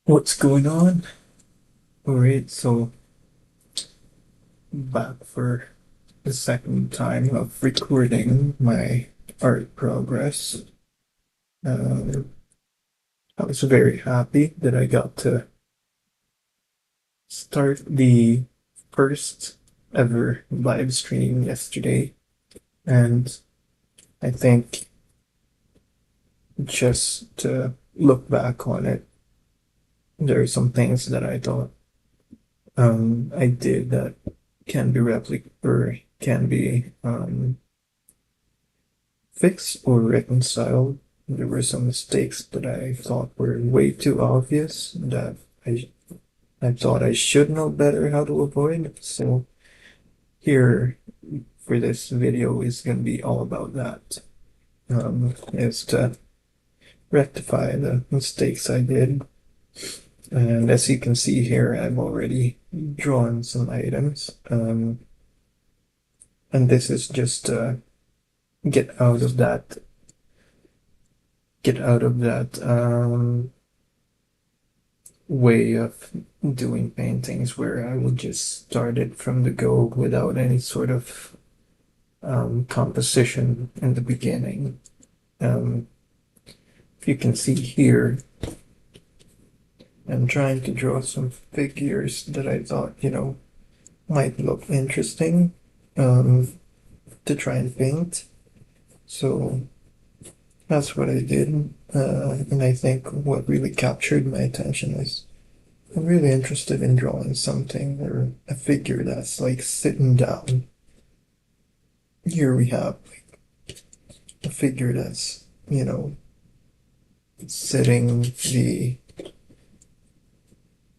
What's going on? Alright, so back for the second time of recording my art progress. Um, I was very happy that I got to start the first ever live stream yesterday, and I think just to look back on it, there are some things that I thought I did that can be replicated or can be fixed or reconciled. There were some mistakes that I thought were way too obvious that I I thought I should know better how to avoid. So here for this video is gonna be all about that. Is to rectify the mistakes I did. And as you can see here, I've already drawn some items. And this is just get out of that get out of that way of doing paintings where I will just start it from the go without any sort of composition in the beginning. Um, if you can see here, I'm trying to draw some figures that I thought, might look interesting to try and paint. So that's what I did. And I think what really captured my attention is I'm really interested in drawing something or a figure that's like sitting down. Here we have like a figure that's, sitting the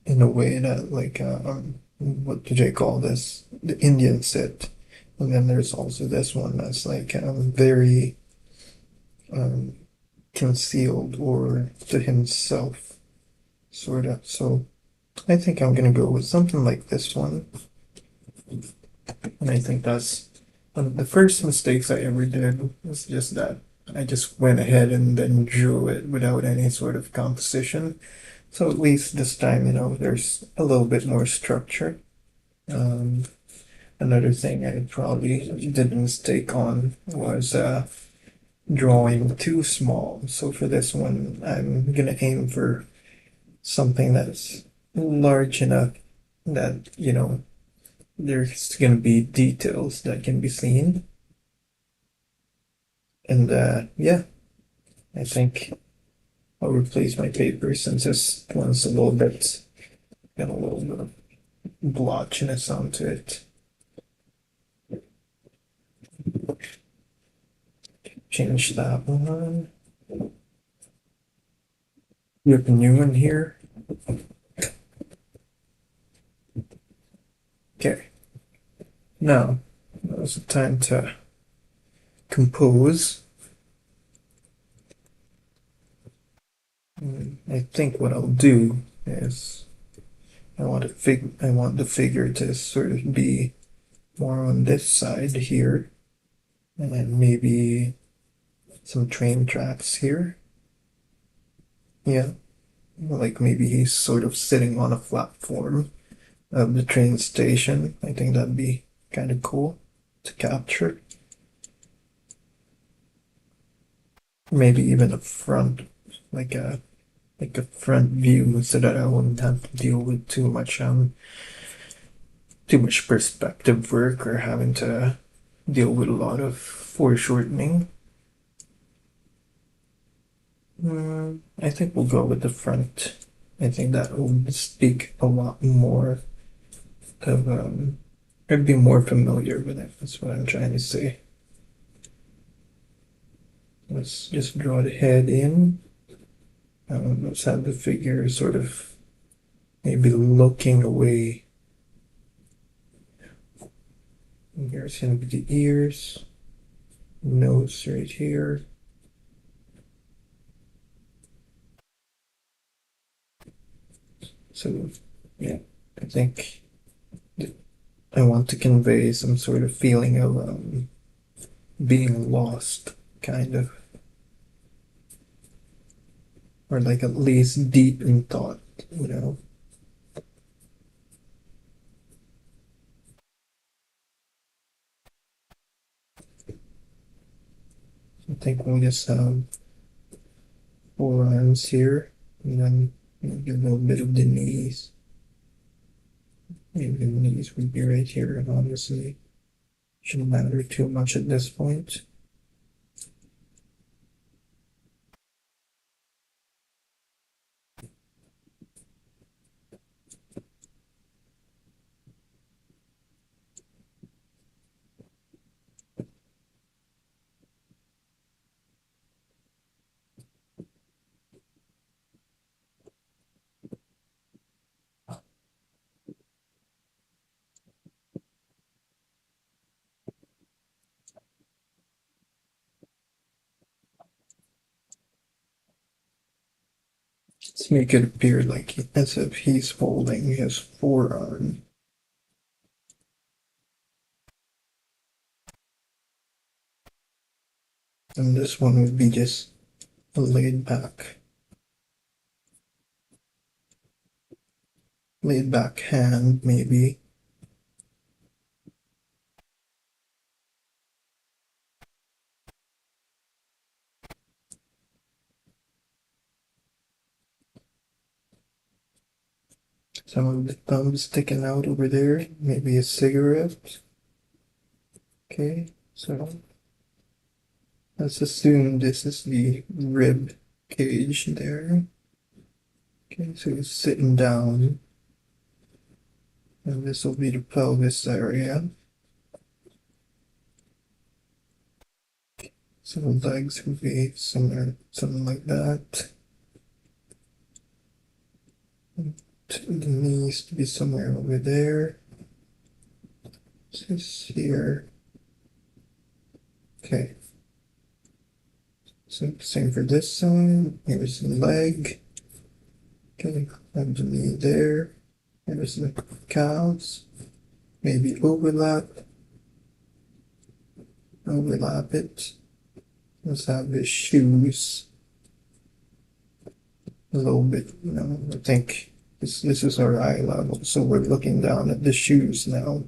in a way that like what do they call this? The Indian sit. And then there's also this one that's like very um concealed or to himself sort of. So I think I'm gonna go with something like this one. And I think that's one of the first mistakes I ever did was just that I just went ahead and then drew it without any sort of composition. So at least this time, there's a little bit more structure. Um, Another thing I probably did a mistake on was drawing too small. So for this one, I'm gonna aim for something that's large enough that, there's gonna be details that can be seen. And yeah, I think I'll replace my paper since this one's a little bit got a little bit of blotchiness onto it. Change that one. You have a new one here. Okay. Now, now's the time to compose. I think what I'll do is I want the figure to sort of be more on this side here, and then maybe some train tracks here. Yeah, like maybe he's sort of sitting on a platform of the train station. I think that'd be kind of cool to capture. Maybe even a front, like a front view, so that I wouldn't have to deal with too much perspective work or having to deal with a lot of foreshortening. I think we'll go with the front. I think that will speak a lot more of I'd be more familiar with it. That's what I'm trying to say. Let's just draw the head in. Let's have the figure sort of maybe looking away. And here's gonna be the ears, nose right here. So yeah, I think I want to convey some sort of feeling of being lost, kind of, or like at least deep in thought. you know. I think we'll just have forearms here, and then maybe a little bit of the knees. Maybe the knees would be right here, and honestly, shouldn't matter too much at this point. Let's make it appear like as if he's folding his forearm. And this one would be just a laid back hand, maybe. Some of the thumbs sticking out over there, maybe a cigarette. Okay, so let's assume this is the rib cage there. Okay, so he's sitting down, and this will be the pelvis area. So the legs would be somewhere, something like that. The knees to be somewhere over there. This here. Okay. So same for this side. Here's the leg. Okay, and the knee there. Here's the calves. Maybe overlap it. Let's have his shoes a little bit, I think this is our eye level, so we're looking down at the shoes now.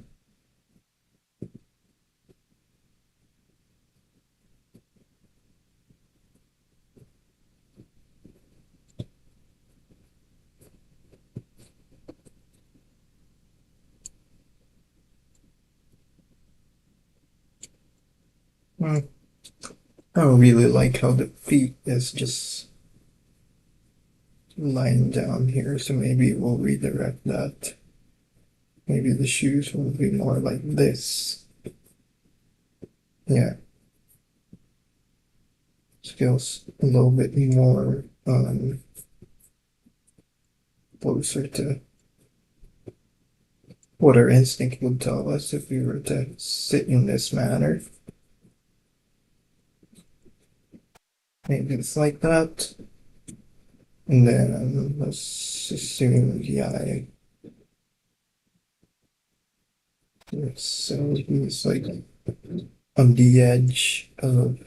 I don't really like how the feet is just lying down here, so maybe we'll redirect that. Maybe the shoes will be more like this. Yeah. Feels a little bit more closer to what our instinct would tell us if we were to sit in this manner. Maybe it's like that. And then let's assume the eye. So he's like on the edge of,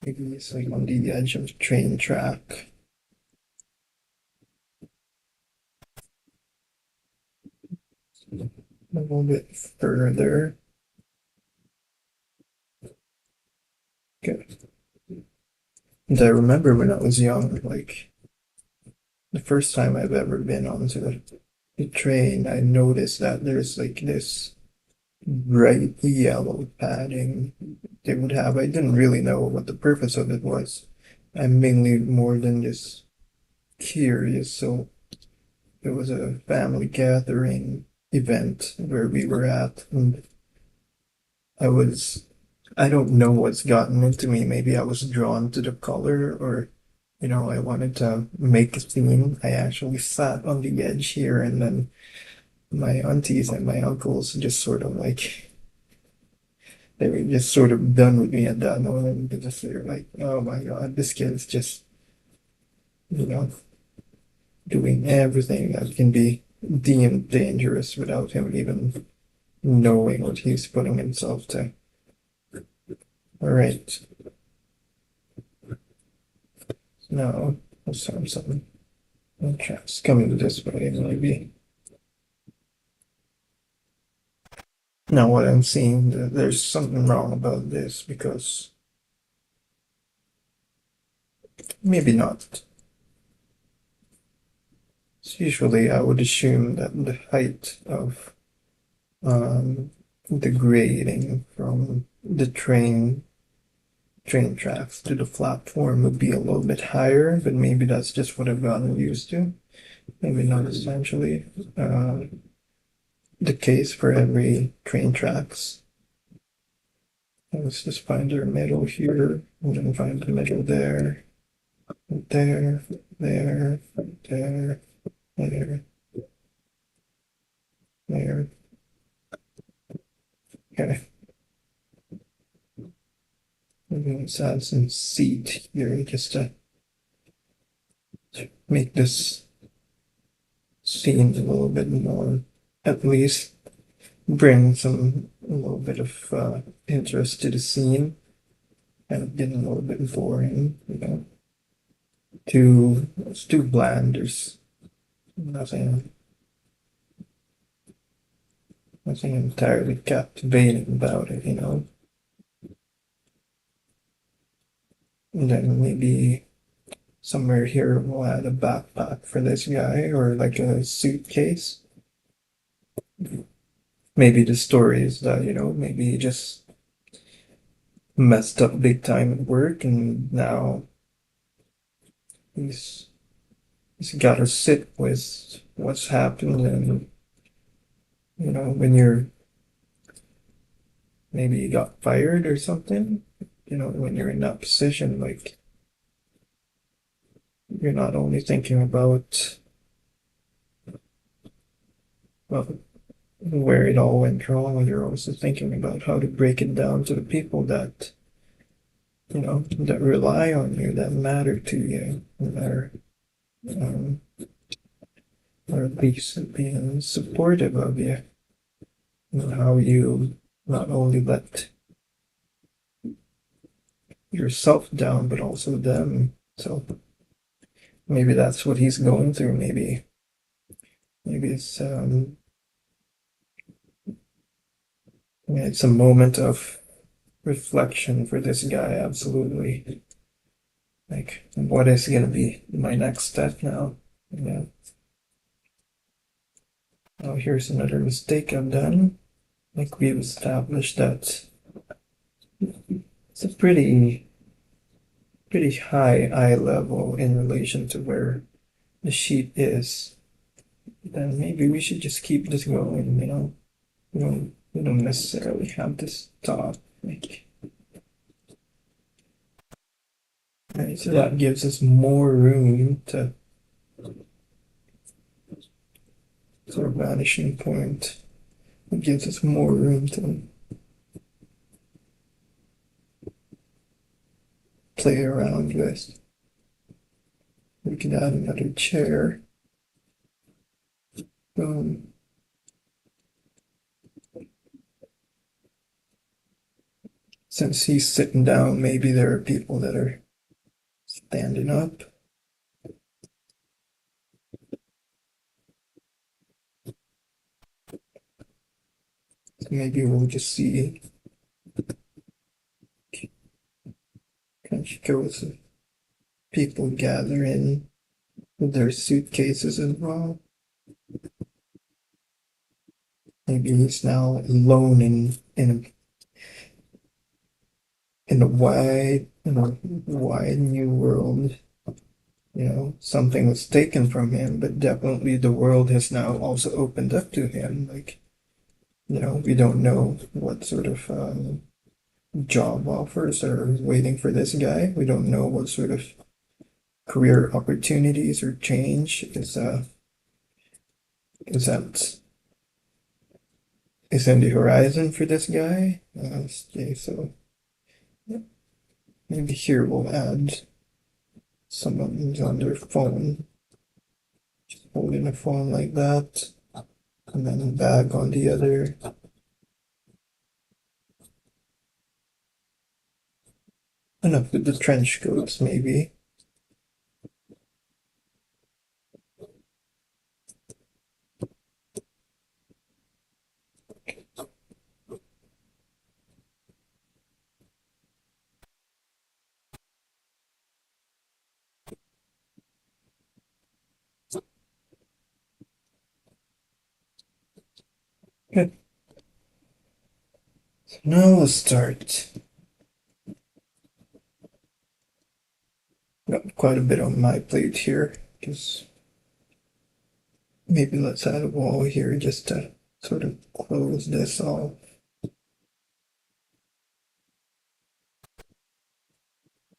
maybe it's like on the edge of the train track. A little bit further. Okay. And I remember when I was young, like the first time I've ever been onto the train, I noticed that there's like this bright yellow padding they would have. I didn't really know what the purpose of it was. I'm mainly more than just curious. So it was a family gathering event where we were at, and I was, I don't know what's gotten into me. Maybe I was drawn to the color, or I wanted to make a scene. I actually sat on the edge here, and then my aunties and my uncles just sort of like, they were just sort of done with me at that moment because they were like, oh my God, this kid's just, you know, doing everything that can be deemed dangerous without him even knowing what he's putting himself to. All right. No, let's have some tracks coming this way, maybe. Now, what I'm seeing, there's something wrong about this because maybe not. So usually, I would assume that the height of the grading from the train tracks to the platform would be a little bit higher, but maybe that's just what I've gotten used to. Maybe not essentially the case for every train tracks. Let's just find our middle here, and then find the middle there, there, there, there, there, there. Okay. Maybe let's add some seat here just to make this scene a little bit more, at least bring a little bit of interest to the scene. Kind of getting a little bit boring, you know. It's too bland. There's nothing, nothing entirely captivating about it, you know. And then maybe somewhere here we'll add a backpack for this guy or like a suitcase. Maybe the story is that, you know, maybe he just messed up big time at work and now he's he's got to sit with what's happened. And you know, when you're maybe you got fired or something, you know, when you're in that position, like you're not only thinking about, well, where it all went wrong, you're also thinking about how to break it down to the people that, you know, that rely on you, that matter to you, that um, or at least being supportive of you, and how you not only let yourself down, but also them. So maybe that's what he's going through. Maybe it's a moment of reflection for this guy. Absolutely. Like, what is going to be my next step now? Yeah. Oh, here's another mistake I've done. Like we've established that it's a pretty high eye level in relation to where the sheet is. Then maybe we should just keep this going, you know. We don't necessarily have to stop. Like, right, so that gives us more room to sort of vanishing point. It gives us more room to play around with. We can add another chair. Um, since he's sitting down, maybe there are people that are standing up. So maybe we'll just see. Can she go with some people gathering with their suitcases as well? Maybe he's now alone in a wide new world. You know, something was taken from him, but definitely the world has now also opened up to him. Like, you know, we don't know what sort of job offers are waiting for this guy. We don't know what sort of career opportunities or change is that is in the horizon for this guy. Okay, so yeah, maybe here we'll add someone who's on their phone, just holding a phone like that, and then a bag on the other. Enough with the trench coats, maybe. Good. So now we'll start. Got quite a bit on my plate here. Just maybe let's add a wall here just to sort of close this off.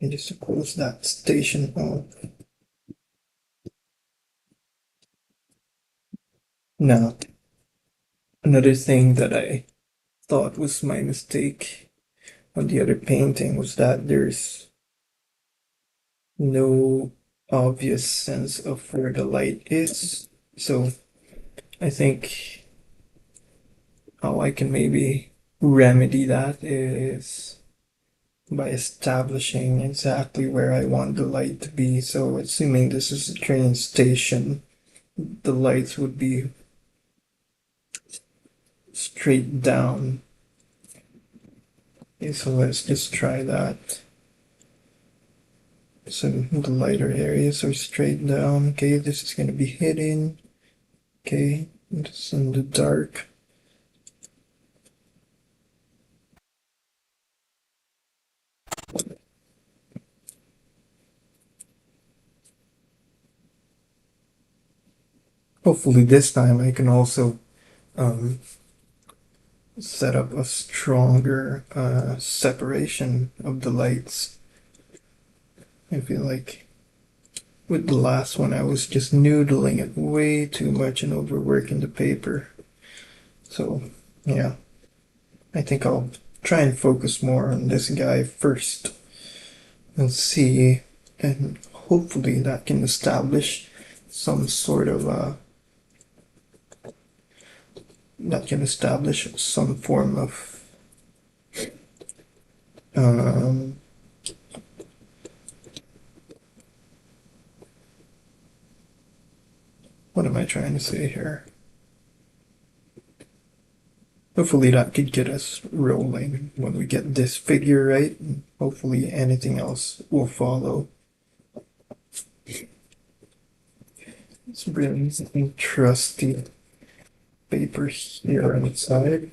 And just to close that station off. Now, another thing that I thought was my mistake on the other painting was that there's no obvious sense of where the light is. So I think how I can maybe remedy that is by establishing exactly where I want the light to be. So assuming this is a train station, the lights would be straight down. Okay, so let's just try that. So the lighter areas are straight down. Okay, this is going to be hidden. Okay, this in the dark. Hopefully this time I can also um, set up a stronger separation of the lights. I feel like with the last one I was just noodling it way too much and overworking the paper. So yeah, I think I'll try and focus more on this guy first and see, and hopefully that can establish some sort of that can establish some form of um, what am I trying to say here? Hopefully that could get us rolling when we get this figure right, and hopefully anything else will follow. Let's bring some trusty paper here on the side.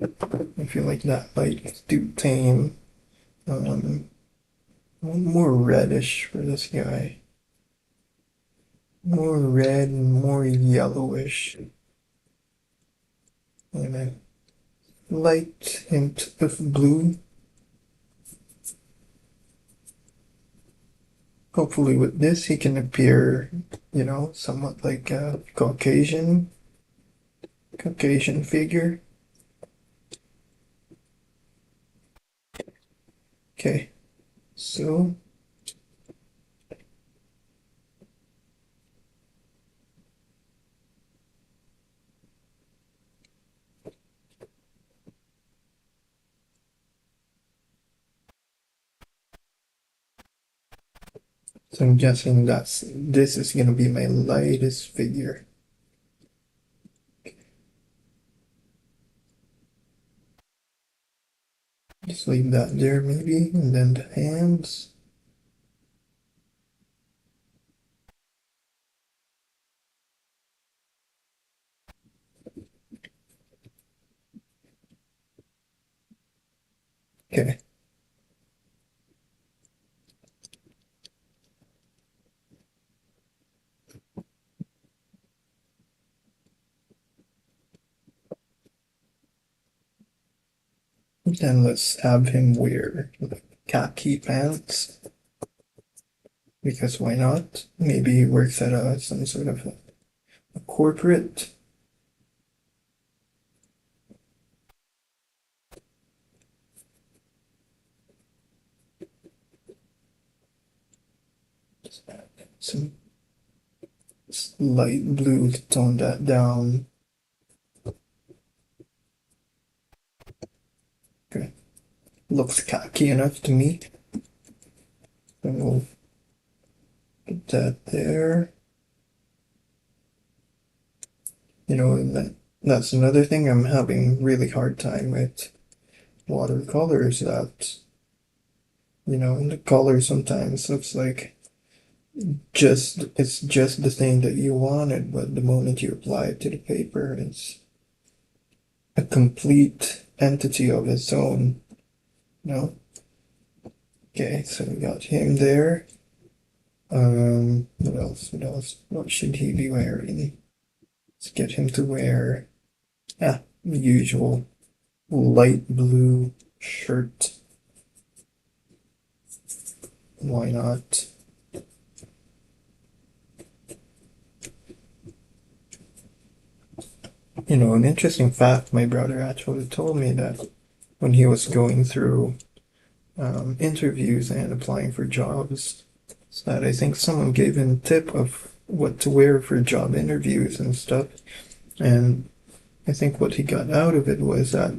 I feel like that light is too tame. More reddish for this guy. More red and more yellowish. And a light hint of blue. Hopefully with this he can appear, somewhat like a Caucasian figure. Okay, so I'm guessing this is gonna be my lightest figure. Just leave that there maybe, and then the hands. Okay. Then let's have him wear khaki pants. Because why not? Maybe he works at some sort of a corporate. Some light blue to tone that down. Okay. Looks khaki enough to me. So we'll put that there. That's another thing I'm having really hard time with watercolors, that the color sometimes looks like just it's just the thing that you wanted, but the moment you apply it to the paper, it's a complete entity of its own. No? Okay, so we got him there. What else? What else? What should he be wearing? Let's get him to wear the usual light blue shirt. Why not? You know, an interesting fact my brother actually told me that when he was going through interviews and applying for jobs, so that I think someone gave him a tip of what to wear for job interviews and stuff. And I think what he got out of it was that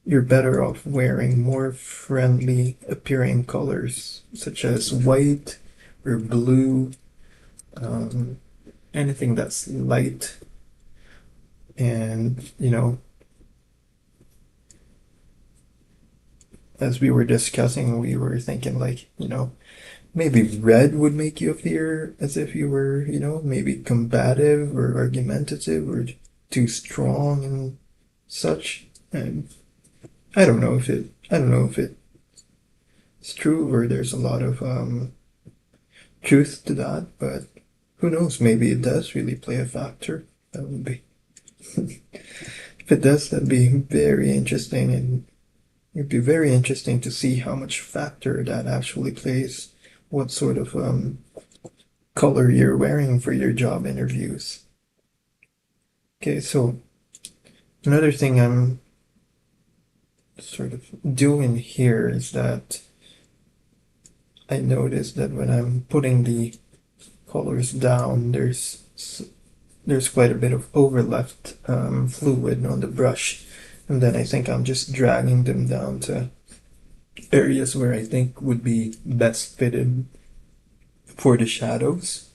you're better off wearing more friendly appearing colors, such as white or blue, um, anything that's light. And, you know, as we were discussing, we were thinking, like, you know, maybe red would make you appear as if you were, you know, maybe combative or argumentative or too strong and such. And I don't know if it's true or there's a lot of truth to that, but who knows? Maybe it does really play a factor. That would be, if it does, that'd be very interesting, and it'd be very interesting to see how much factor that actually plays. What sort of color you're wearing for your job interviews. Okay, so another thing I'm sort of doing here is that I noticed that when I'm putting the colors down, there's quite a bit of overleft fluid on the brush, and then I think I'm just dragging them down to areas where I think would be best fitted for the shadows.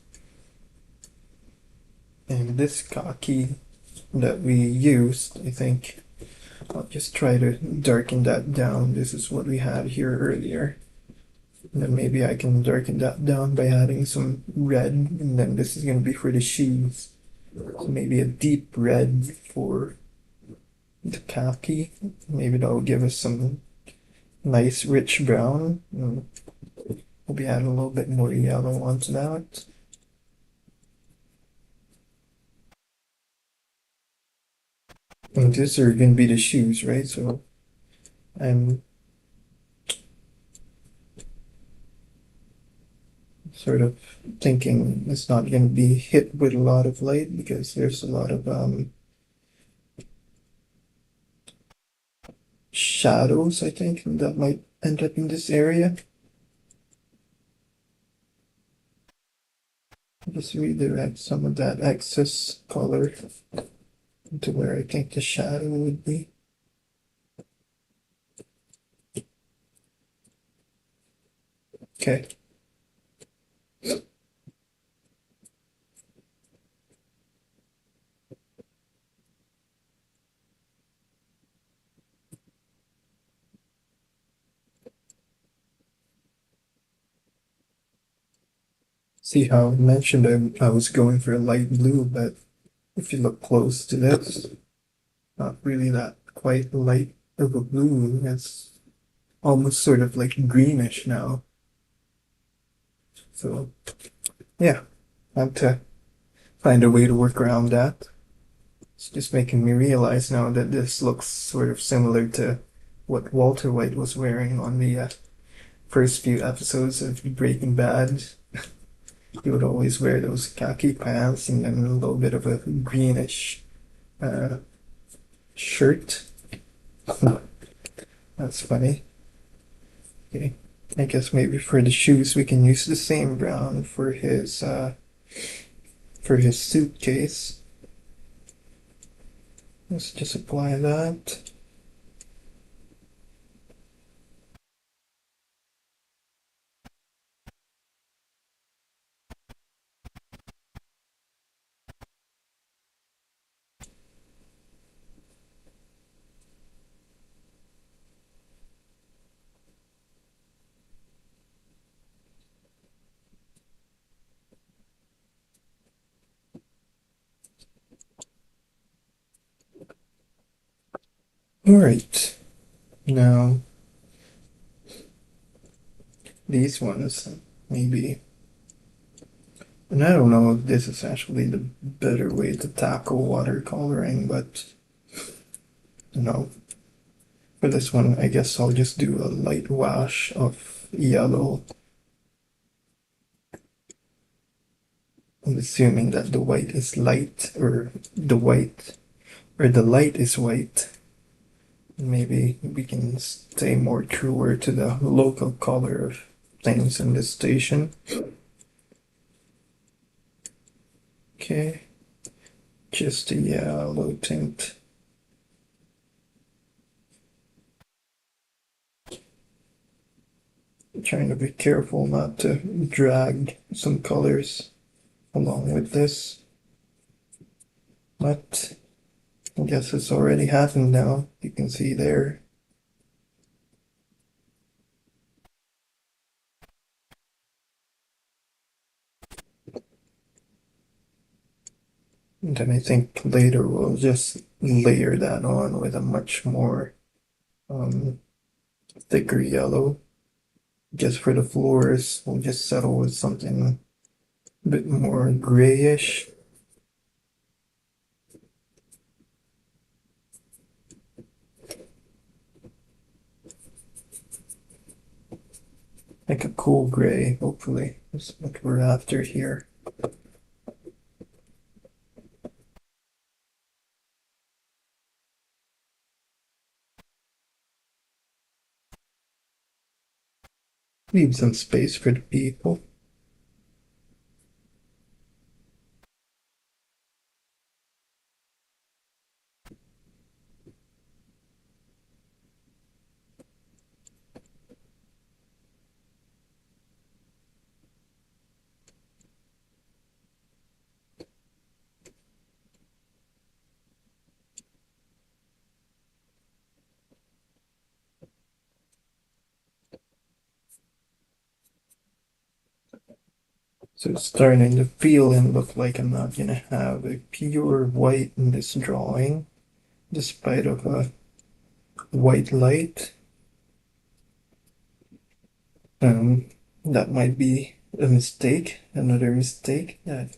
And this khaki that we used, I think I'll just try to darken that down. This is what we had here earlier. And then maybe I can darken that down by adding some red, and then this is going to be for the shoes. So maybe a deep red for the khaki. Maybe that'll give us some nice rich brown. Maybe add a little bit more yellow onto that. And these are going to be the shoes, right? So I'm sort of thinking it's not going to be hit with a lot of light because there's a lot of shadows, I think, that might end up in this area. Just redirect some of that excess color to where I think the shadow would be. Okay. See how I mentioned I was going for a light blue, but if you look close to this, not really that quite light of a blue. It's almost sort of like greenish now. So yeah, I have to find a way to work around that. It's just making me realize now that this looks sort of similar to what Walter White was wearing on the first few episodes of Breaking Bad. He would always wear those khaki pants and then a little bit of a greenish uh, shirt. That's funny. Okay. I guess maybe for the shoes we can use the same brown for his suitcase. Let's just apply that. All right, now these ones, maybe, and I don't know if this is actually the better way to tackle watercoloring, but you know, for this one, I guess I'll just do a light wash of yellow. I'm assuming that the white is light, or the light is white. Maybe we can stay more truer to the local color of things in this station. Okay, just a yellow tint. Trying to be careful not to drag some colors along with this. But I guess it's already happened now. You can see there. And then I think later we'll just layer that on with a much more um, thicker yellow. Just for the floors, we'll just settle with something a bit more grayish. Like a cool gray, hopefully. That's what we're after here. Leave some space for the people. So it's starting to feel and look like I'm not gonna have a pure white in this drawing, despite of a white light. Um, that might be a mistake, another mistake that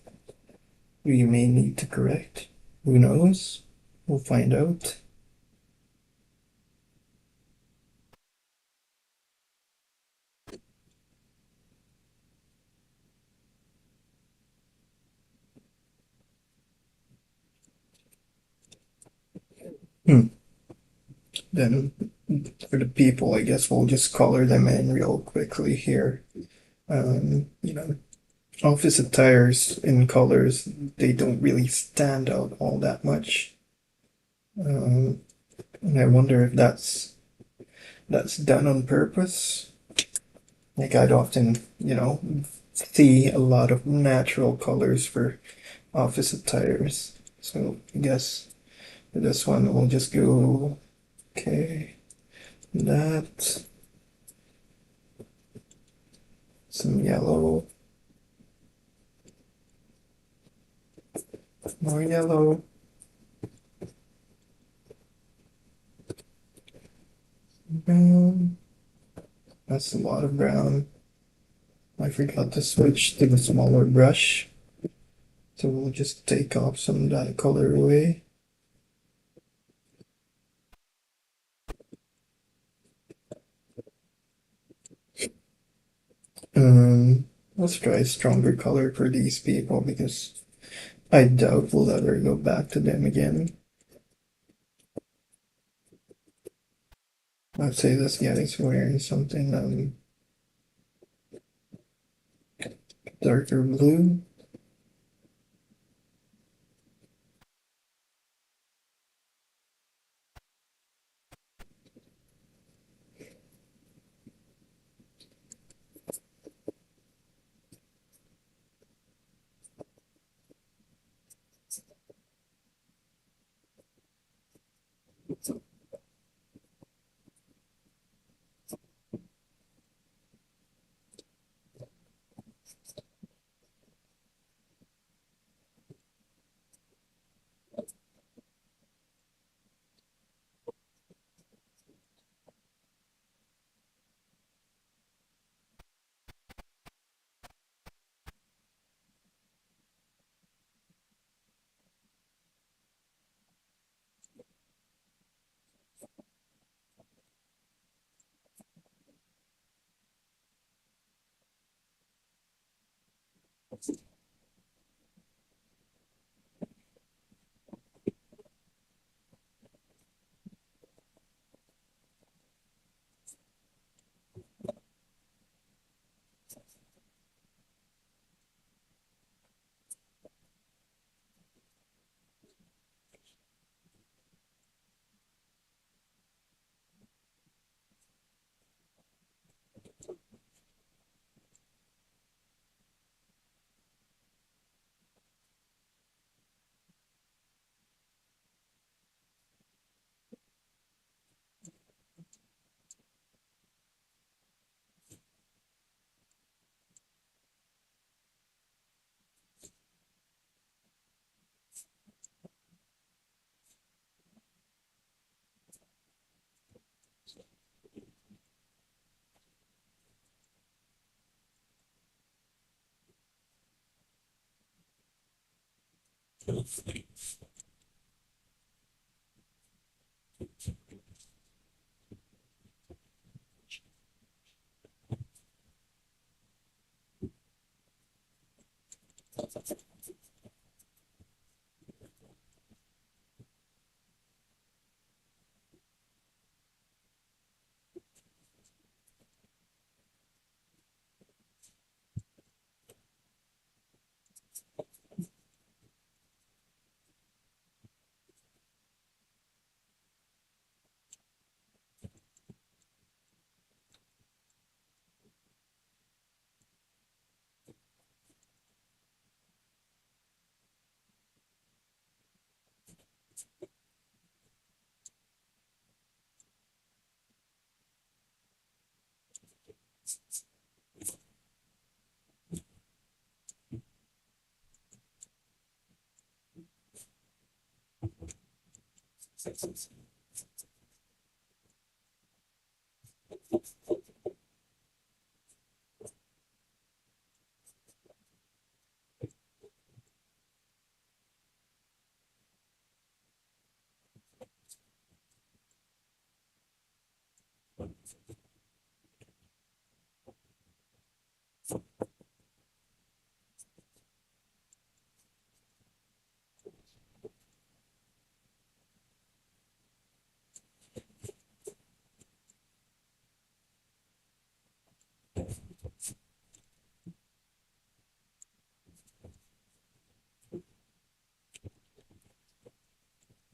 we may need to correct. Who knows? We'll find out. Hmm. Then for the people, I guess we'll just color them in real quickly here. You know, office attires in colors, they don't really stand out all that much. Um, and I wonder if that's done on purpose. Like I'd often, see a lot of natural colors for office attires. So I guess for this one we'll just go, okay, that, some yellow, more yellow, brown. That's a lot of brown. I forgot to switch to the smaller brush. So we'll just take off some of that color away. Let's try a stronger color for these people because I doubt we'll ever go back to them again. Let's say this guy is wearing something darker blue.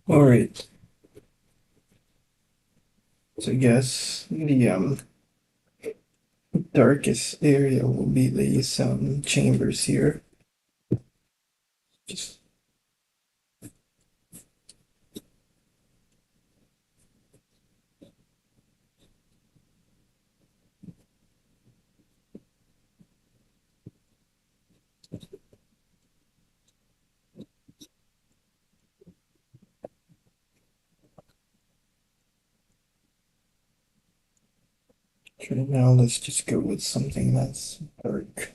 All right. So I guess the darkest area will be these chambers here. Just okay, now let's just go with something that's dark.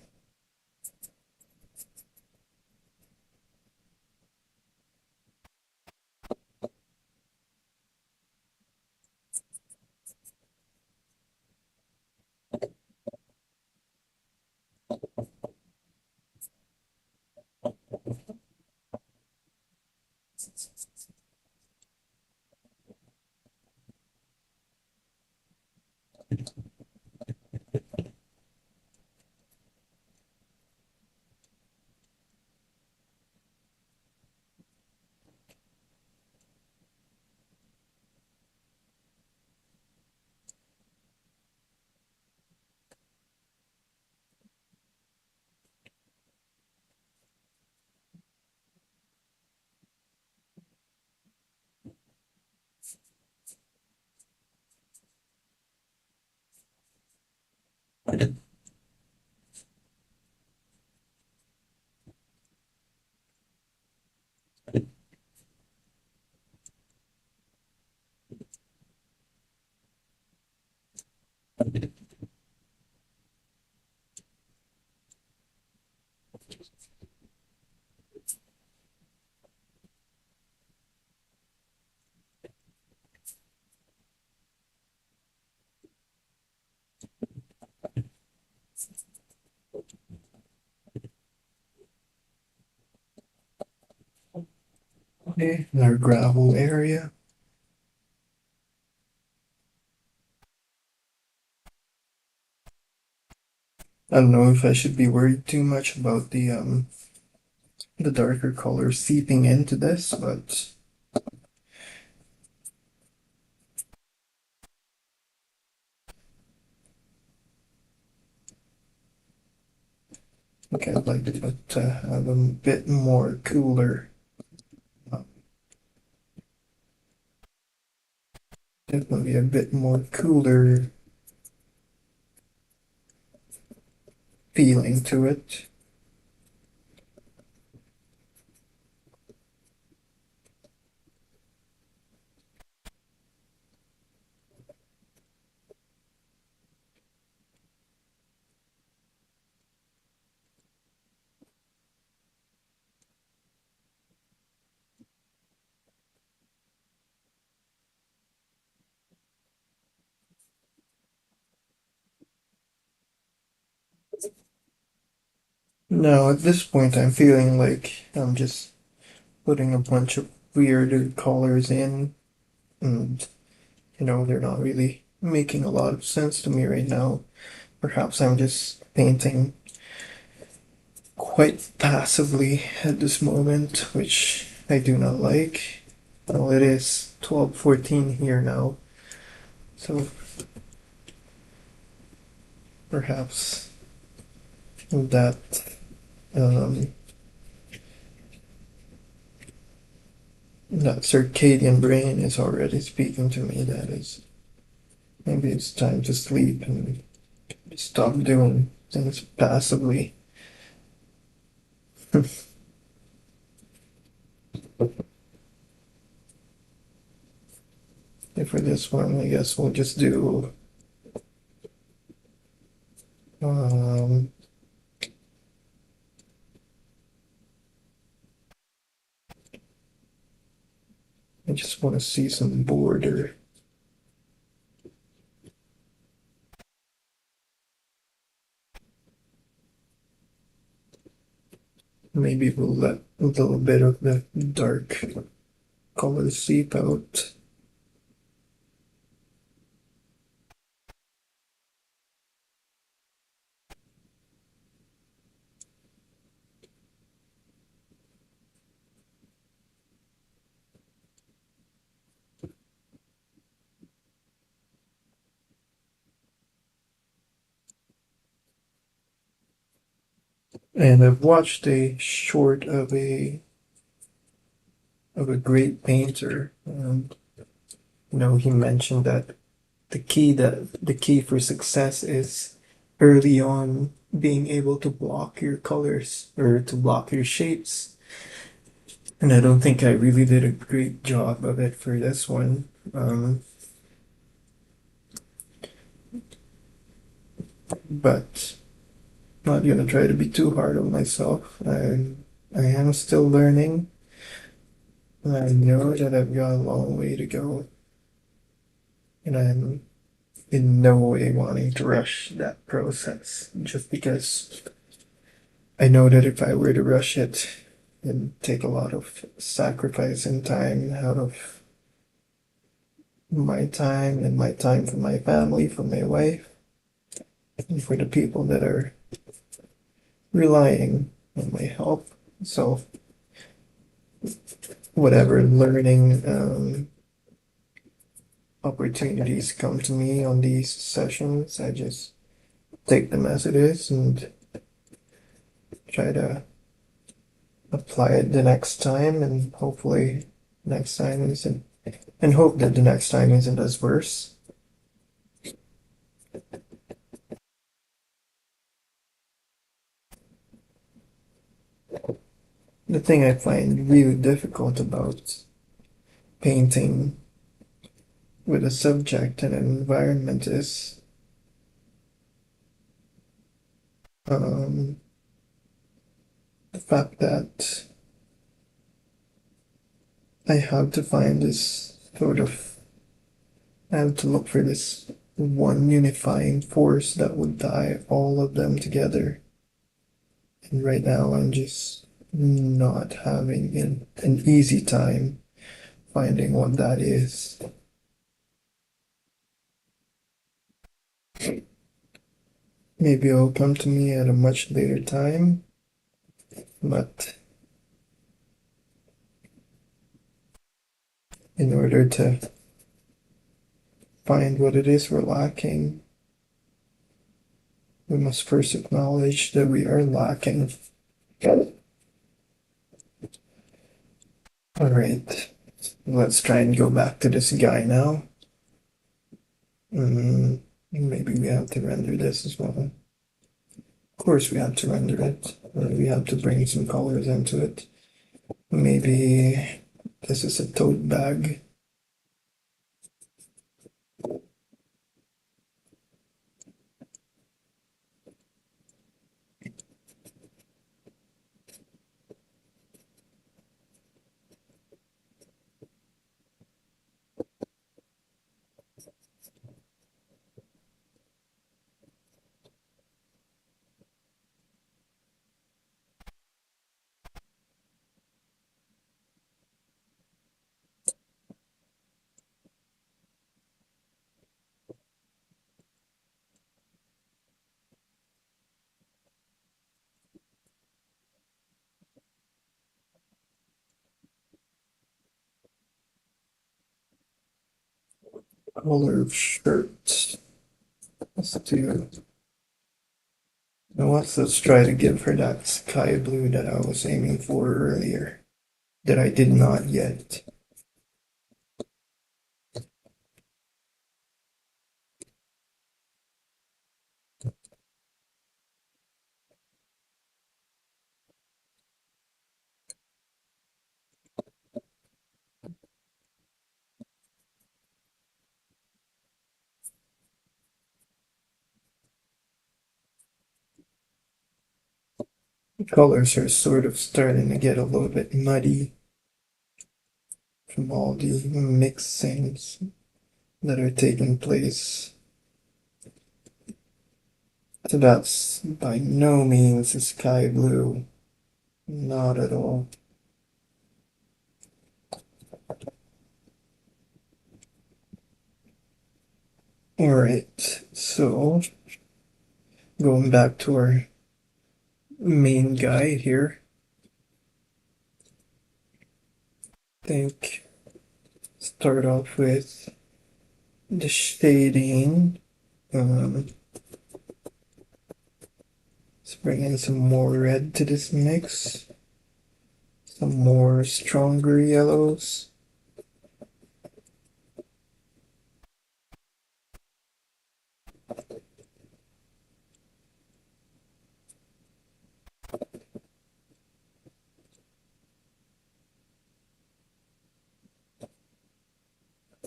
Okay, in our gravel area. I don't know if I should be worried too much about the darker color seeping into this, but okay, I'd like to have a bit more cooler, uh, definitely a bit more cooler feeling to it. Now, at this point, I'm feeling like I'm just putting a bunch of weird colors in, and they're not really making a lot of sense to me right now. Perhaps I'm just painting quite passively at this moment, which I do not like. Well, it is 12:14 here now, so perhaps that um, that circadian brain is already speaking to me. That is, maybe it's time to sleep and stop doing things passively. And for this one, I guess we'll just do um, I just want to see some border. Maybe we'll let a little bit of the dark color seep out. And I've watched a short of a great painter. He mentioned that the key for success is early on being able to block your colors or to block your shapes. And I don't think I really did a great job of it for this one. But not gonna try to be too hard on myself. I am still learning. I know that I've got a long way to go, and I'm in no way wanting to rush that process just because I know that if I were to rush it, it'd take a lot of sacrifice and time out of my time and my time for my family, for my wife, and for the people that are relying on my help. So, whatever learning opportunities come to me on these sessions, I just take them as it is and try to apply it the next time, and hopefully next time isn't, and hope that the next time isn't as worse. The thing I find really difficult about painting with a subject and an environment is um, the fact that I have to find this sort of, I have to look for this one unifying force that would tie all of them together. And right now I'm just not having an easy time finding what that is. Maybe it'll come to me at a much later time, but in order to find what it is we're lacking, we must first acknowledge that we are lacking. All right, let's try and go back to this guy now. Maybe we have to render this as well. Of course, we have to render it. We have to bring some colors into it. Maybe this is a tote bag. Color of shirt. Let's do. Now let's try to give her that sky blue that I was aiming for earlier, that I did not yet. The colors are sort of starting to get a little bit muddy from all the mixings that are taking place. So that's by no means a sky blue, not at all. Alright, so going back to our main guy here, I think start off with the shading. Let's bring in some more red to this mix, some more stronger yellows.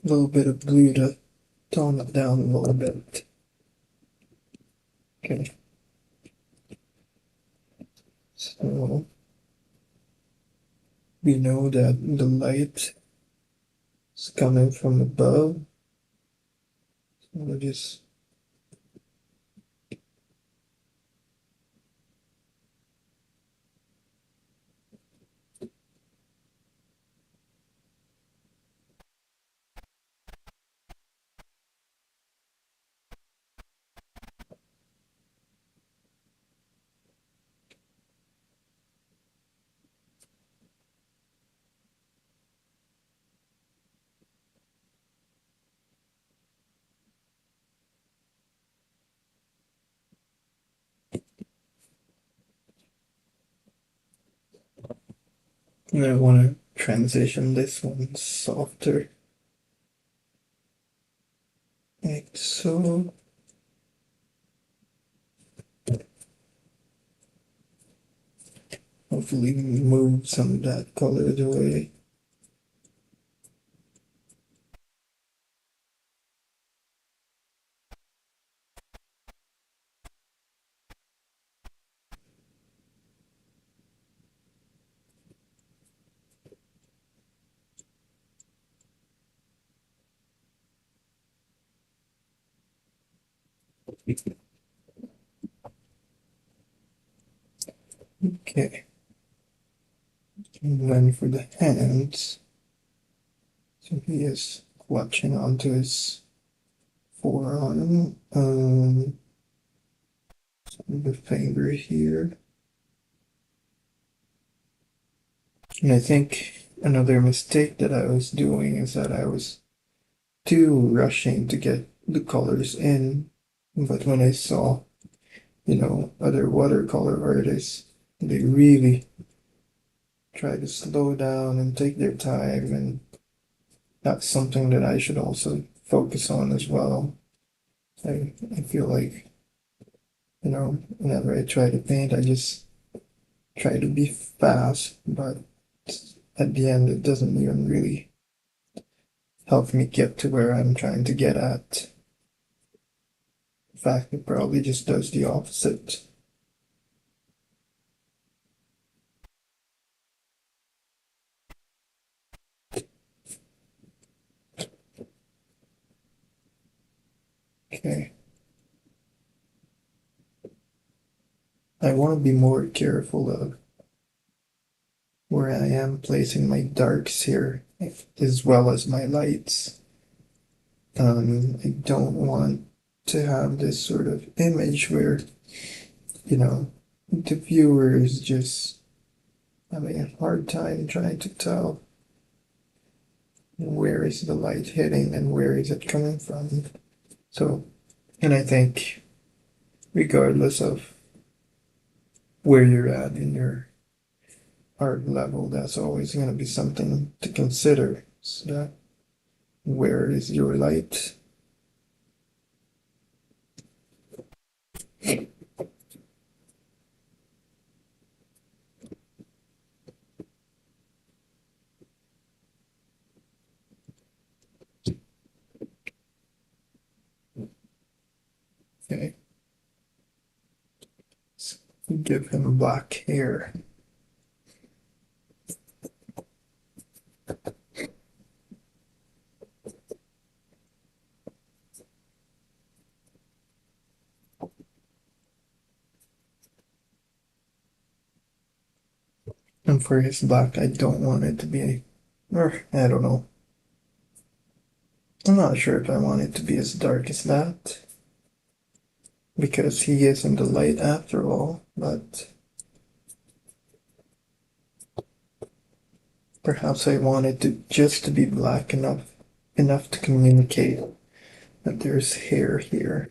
A little bit of blue to tone it down a little bit. Okay, so we know that the light is coming from above. So we'll just and I want to transition this one softer, like so. Hopefully move some of that color away. Okay. And then for the hands, so he is clutching onto his forearm, the finger here. And I think another mistake that I was doing is that I was too rushing to get the colors in. But when I saw, other watercolor artists, they really try to slow down and take their time, and that's something that I should also focus on as well. I feel like, whenever I try to paint, I just try to be fast, but at the end, it doesn't even really help me get to where I'm trying to get at. In fact, it probably just does the opposite. Okay. I want to be more careful of where I am placing my darks here, as well as my lights. I don't want to have this sort of image where, the viewer is just having a hard time trying to tell where is the light hitting and where is it coming from. So, and I think regardless of where you're at in your art level, that's always going to be something to consider. So that where is your light? Okay, let's give him black hair. And for his black, I don't want it to be, or I don't know. I'm not sure if I want it to be as dark as that, because he is in the light after all, but perhaps I want it to just to be black enough to communicate that there's hair here.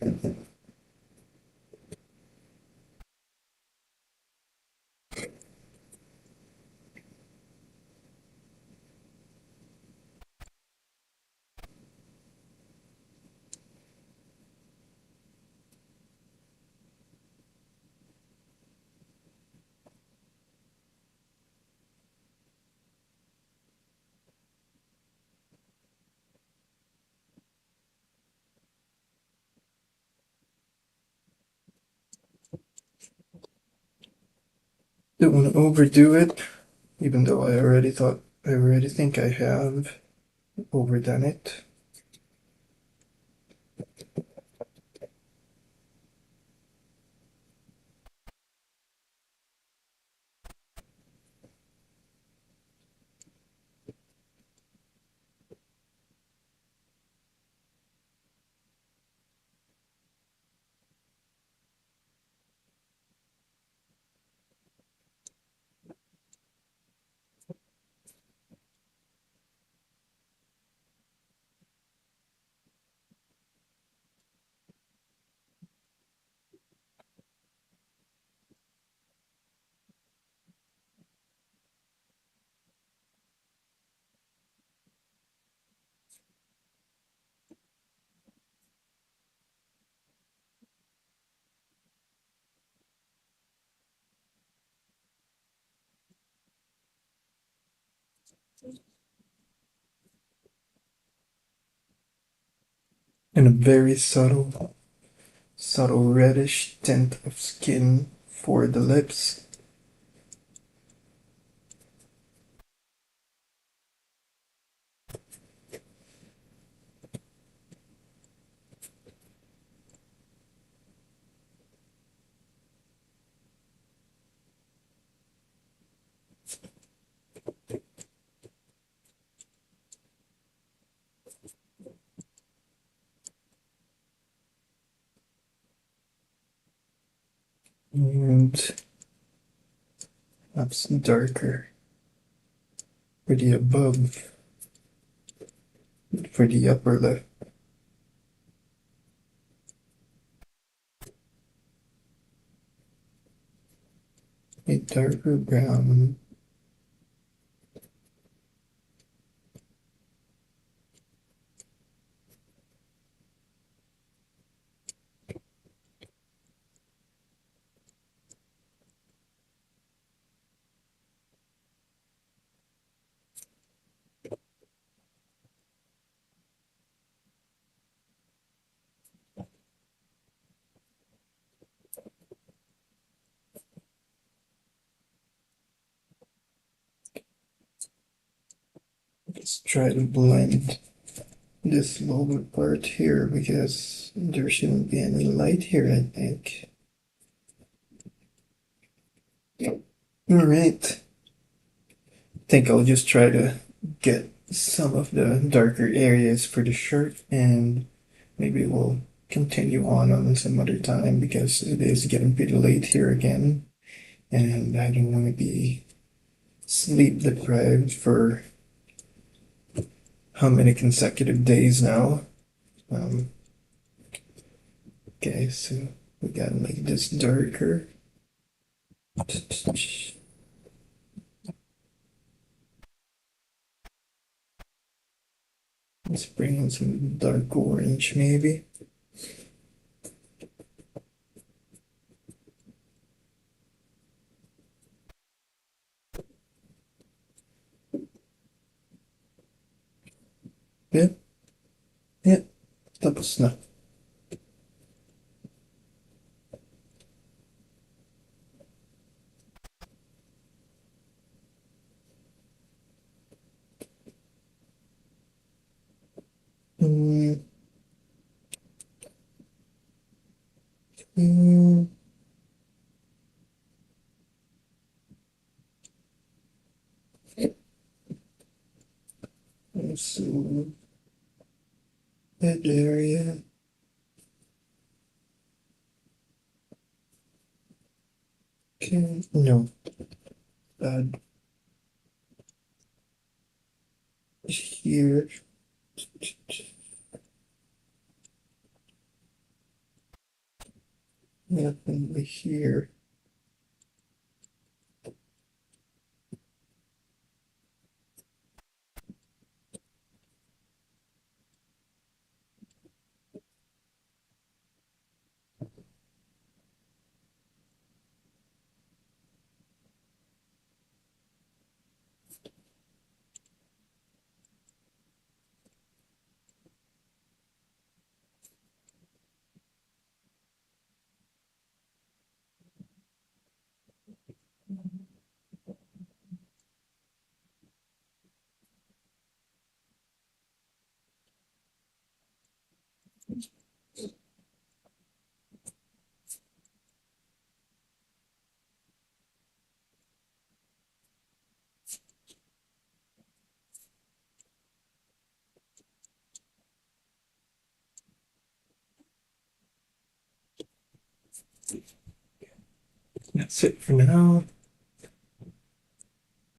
Don't want to overdo it, even though I already think I have overdone it. And a very subtle reddish tint of skin for the lips. and perhaps darker for the above, for the upper left. A darker brown. Let's try to blend this lower part here because there shouldn't be any light here, I think. All right. I think I'll just try to get some of the darker areas for the shirt and maybe we'll continue on some other time because it is getting pretty late here again and I don't want to be sleep deprived for how many consecutive days now. Um, okay, so we gotta make this darker. Let's bring in some dark orange maybe. Yeah, yeah, tapos na. Mm, mm, so that area. Okay, no, here. Nothing here. That's it for now.